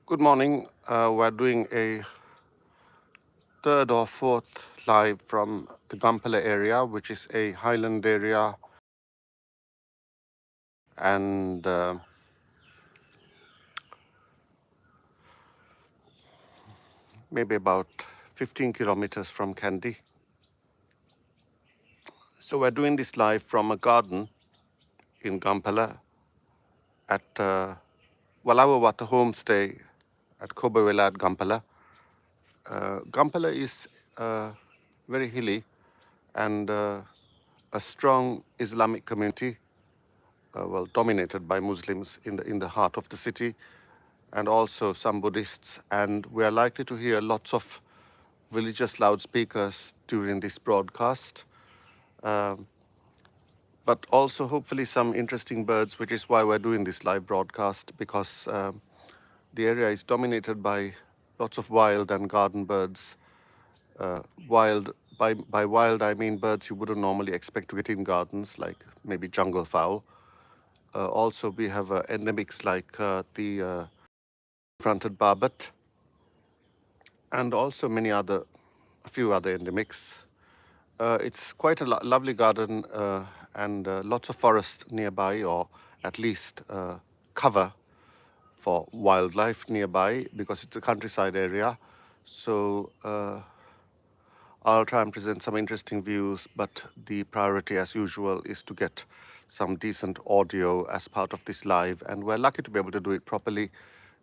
Good morning. We're doing a third or fourth live from the Gampola area, which is a highland area and maybe about 15 kilometers from Kandy. So we're doing this live from a garden in Gampola at Walawwa Watta homestay at Kobbawela at Gampola. Gampola is very hilly and a strong Islamic community, dominated by Muslims in the heart of the city, and also some Buddhists. And we are likely to hear lots of religious loudspeakers during this broadcast, um, but also hopefully some interesting birds, which is why we're doing this live broadcast, because the area is dominated by lots of wild and garden birds. Wild, by wild, I mean birds you wouldn't normally expect to get in gardens, like maybe jungle fowl. Also, we have endemics like the fronted barbet, and also a few other endemics. It's quite a lovely garden and lots of forest nearby, or at least cover for wildlife nearby, because it's a countryside area. So I'll try and present some interesting views, but the priority, as usual, is to get some decent audio as part of this live. And we're lucky to be able to do it properly,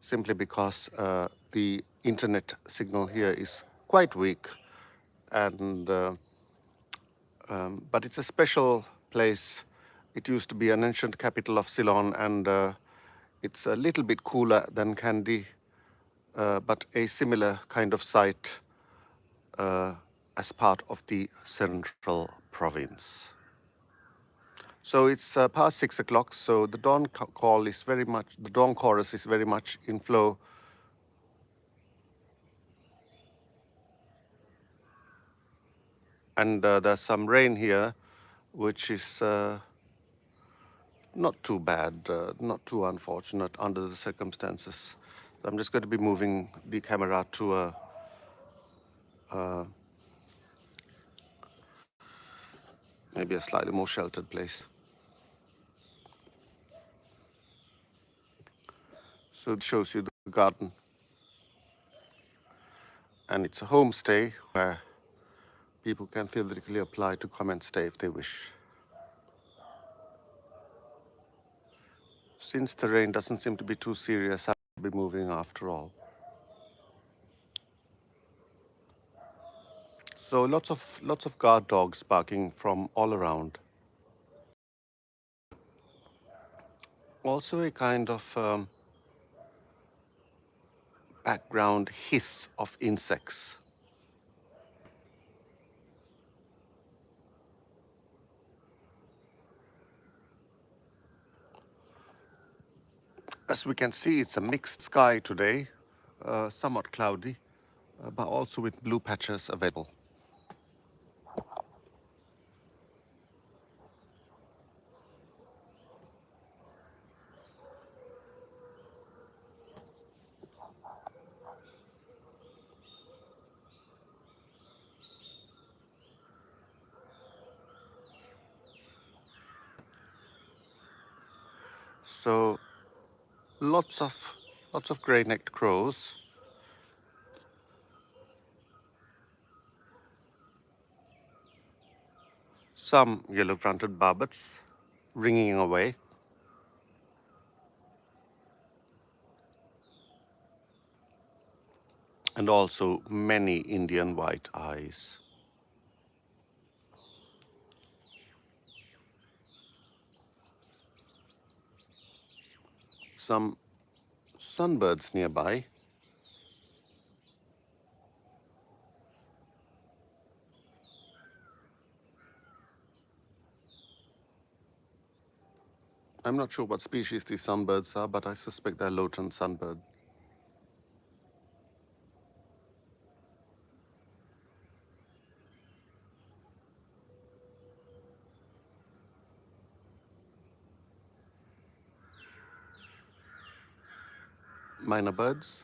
simply because the internet signal here is quite weak. And but it's a special place. It used to be an ancient capital of Ceylon, and it's a little bit cooler than Kandy, but a similar kind of site uh, as part of the central province. So it's past 6 o'clock. So the the dawn chorus is very much in flow. And there's some rain here, which is not too bad, not too unfortunate under the circumstances. So I'm just going to be moving the camera to uh, maybe a slightly more sheltered place. So it shows you the garden. And it's a homestay where people can theoretically apply to come and stay if they wish. Since the rain doesn't seem to be too serious, I'll be moving after all. So lots of guard dogs barking from all around. Also a kind of background hiss of insects. As we can see, it's a mixed sky today, somewhat cloudy, but also with blue patches available. So lots of grey-necked crows. Some yellow-fronted barbets ringing away. And also many Indian white eyes. Some sunbirds nearby. I'm not sure what species these sunbirds are, but I suspect they're Lowton sunbird. Minor birds.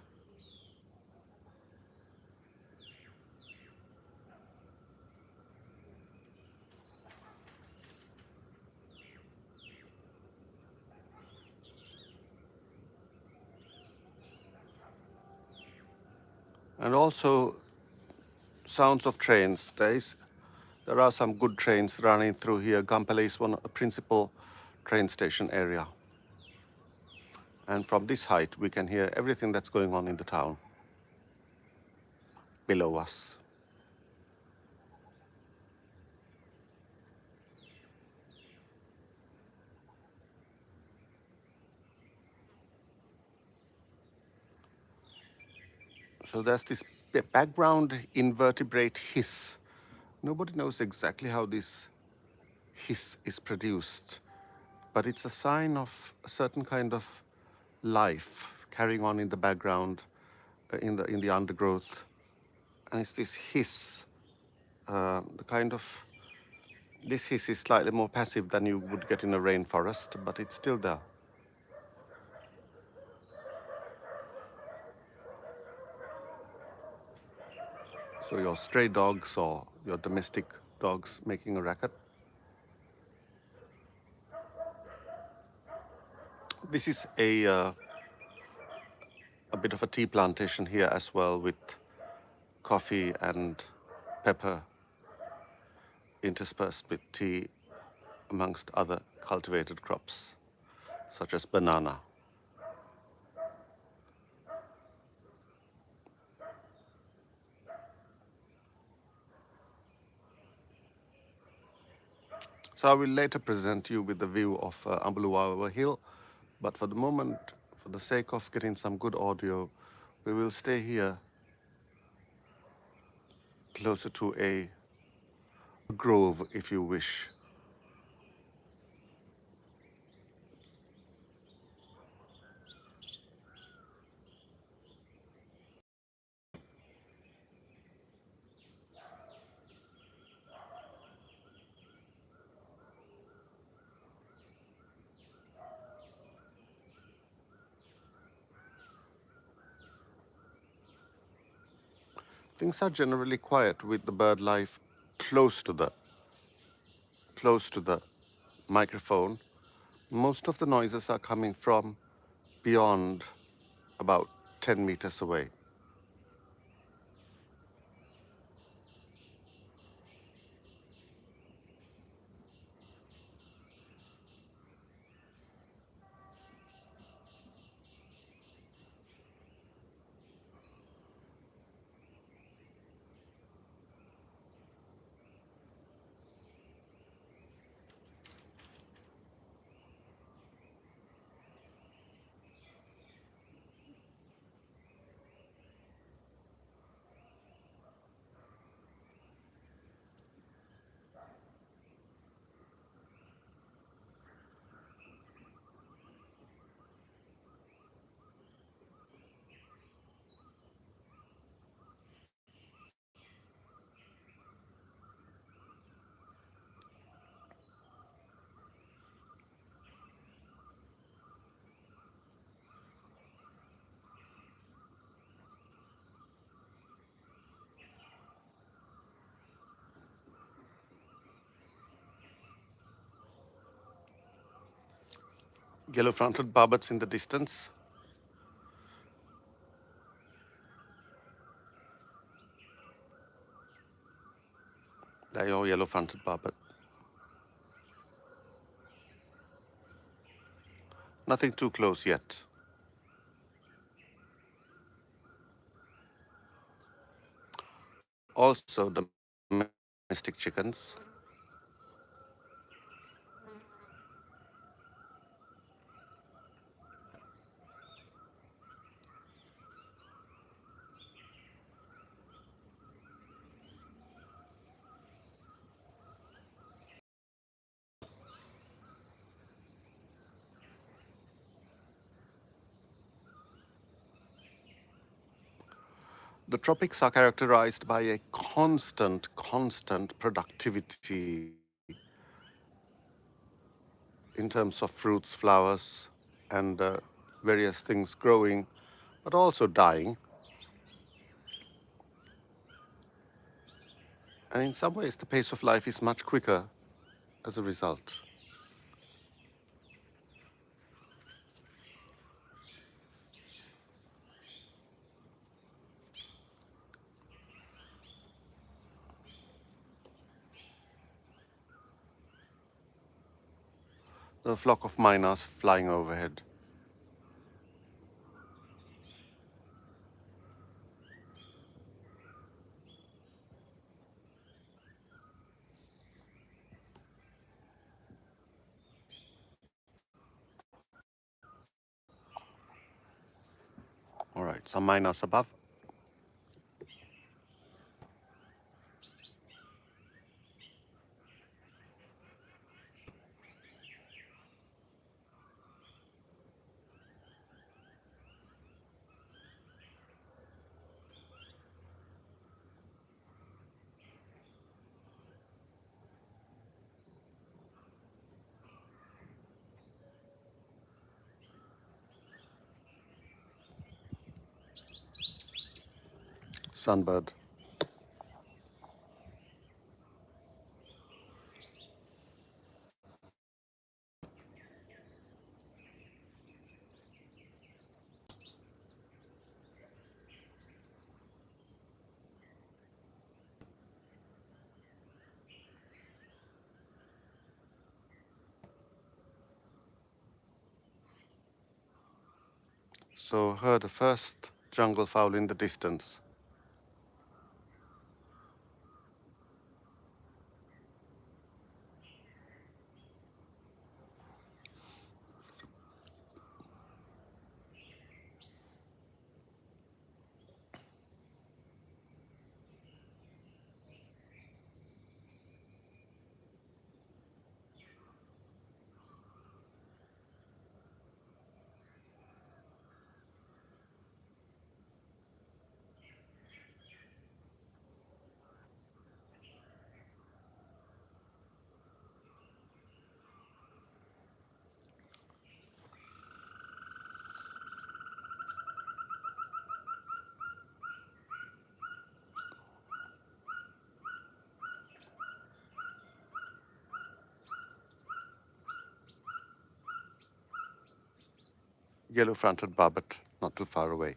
And also sounds of trains. There are some good trains running through here. Gampola is a principal train station area. And from this height, we can hear everything that's going on in the town below us. So there's this background invertebrate hiss. Nobody knows exactly how this hiss is produced, but it's a sign of a certain kind of life carrying on in the background, in the undergrowth. And it's this hiss, the kind of this hiss is slightly more passive than you would get in a rainforest, but it's still there. So your stray dogs or your domestic dogs making a racket. This is a bit of a tea plantation here as well, with coffee and pepper interspersed with tea, amongst other cultivated crops such as banana. So I will later present you with the view of Walawwa Hill, but for the moment, for the sake of getting some good audio, we will stay here closer to a grove, if you wish. Things are generally quiet with the bird life close to the microphone. Most of the noises are coming from beyond, about 10 meters away. Yellow-fronted barbets in the distance. There your yellow-fronted barbet. Nothing too close yet. Also domestic chickens. The tropics are characterized by a constant productivity in terms of fruits, flowers, and various things growing, but also dying. And in some ways, the pace of life is much quicker as a result. a flock of miners flying overhead. All right, some miners above. Sunbird. So heard the first jungle fowl in the distance. Yellow-fronted barbet, not too far away.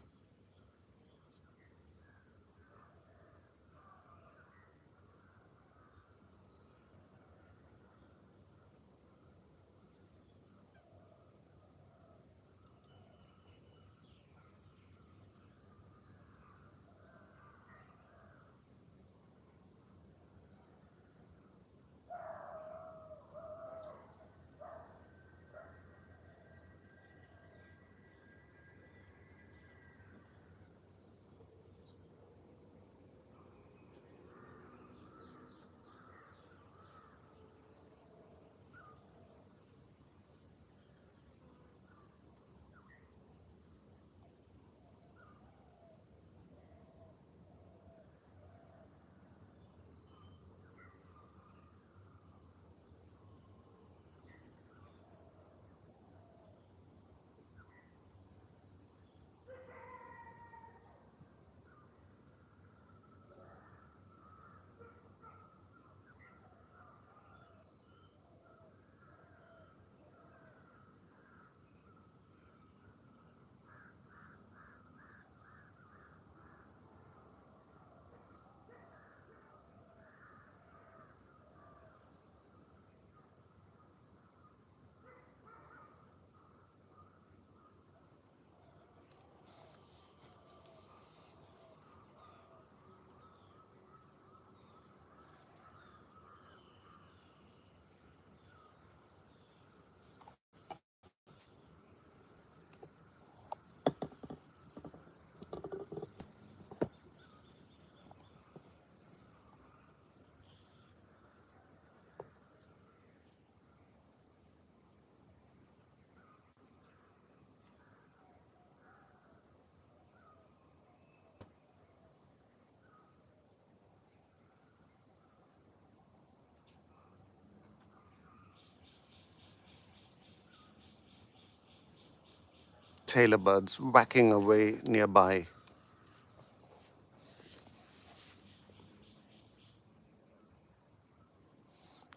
Tailor birds whacking away nearby.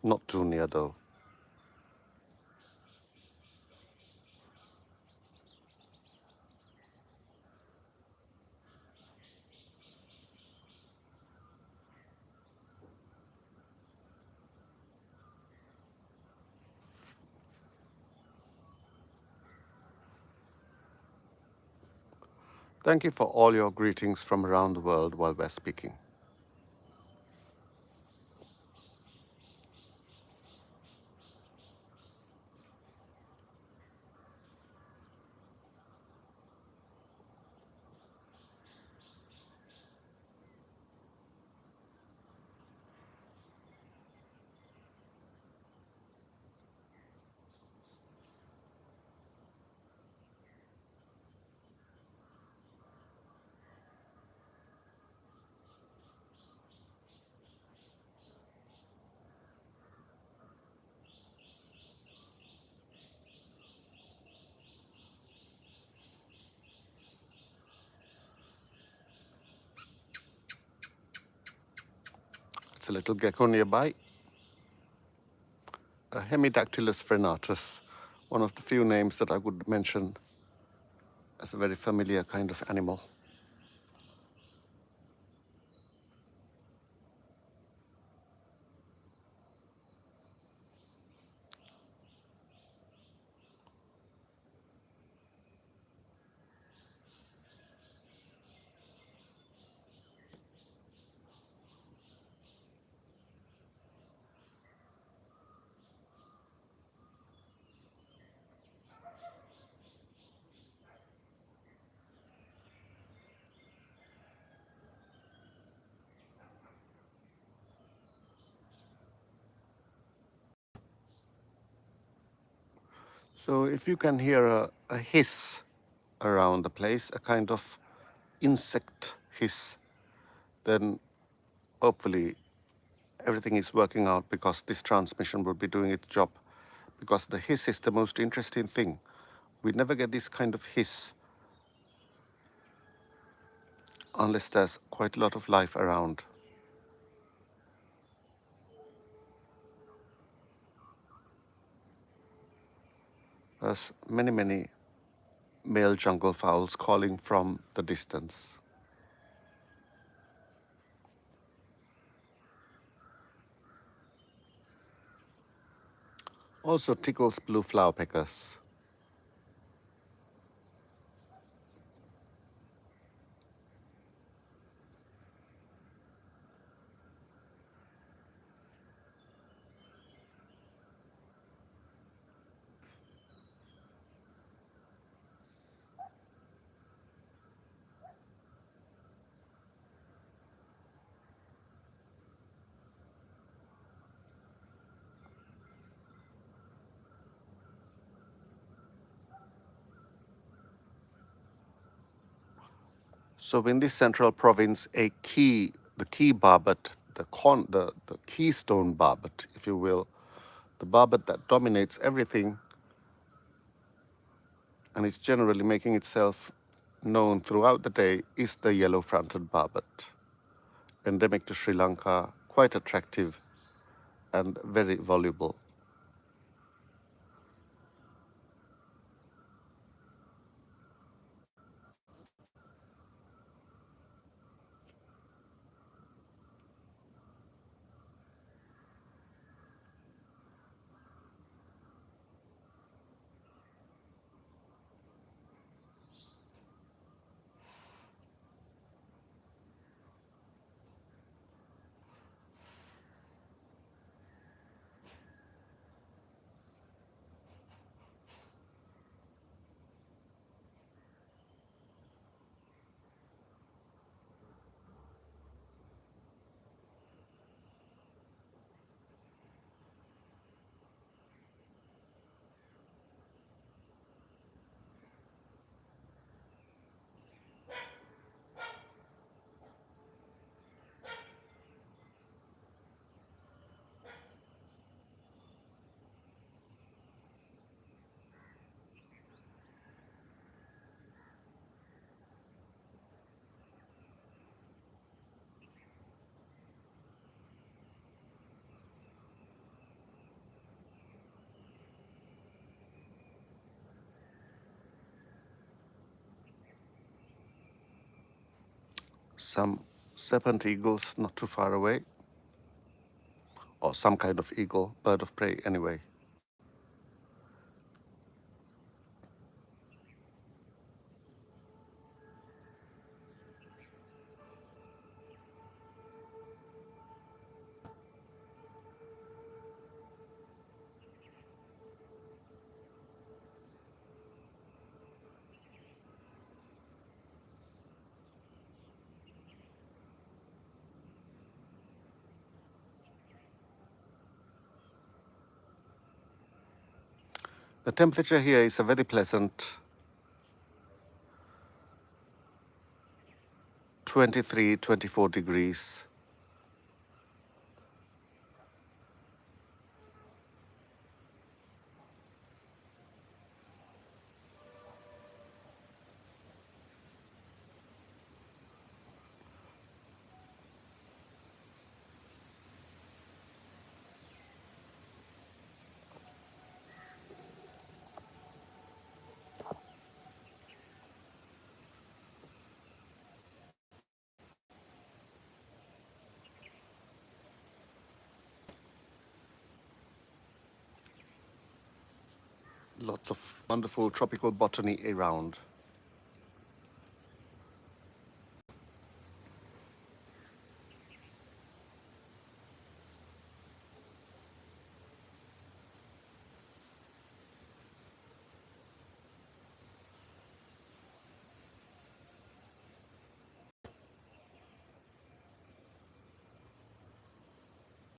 Not too near though. Thank you for all your greetings from around the world while we're speaking. It's a little gecko nearby, a Hemidactylus frenatus, one of the few names that I would mention as a very familiar kind of animal. So if you can hear a hiss around the place, a kind of insect hiss, then hopefully everything is working out because this transmission will be doing its job. Because the hiss is the most interesting thing. We never get this kind of hiss unless there's quite a lot of life around. There's many male jungle fowls calling from the distance. Also tickles blue flower peckers. So in this central province, the key barbet, the keystone barbet, if you will, the barbet that dominates everything and is generally making itself known throughout the day, is the yellow-fronted barbet, endemic to Sri Lanka, quite attractive and very voluble. Some serpent eagles not too far away, or some kind of eagle, bird of prey anyway. The temperature here is a very pleasant 23, 24 degrees. Lots of wonderful tropical botany around.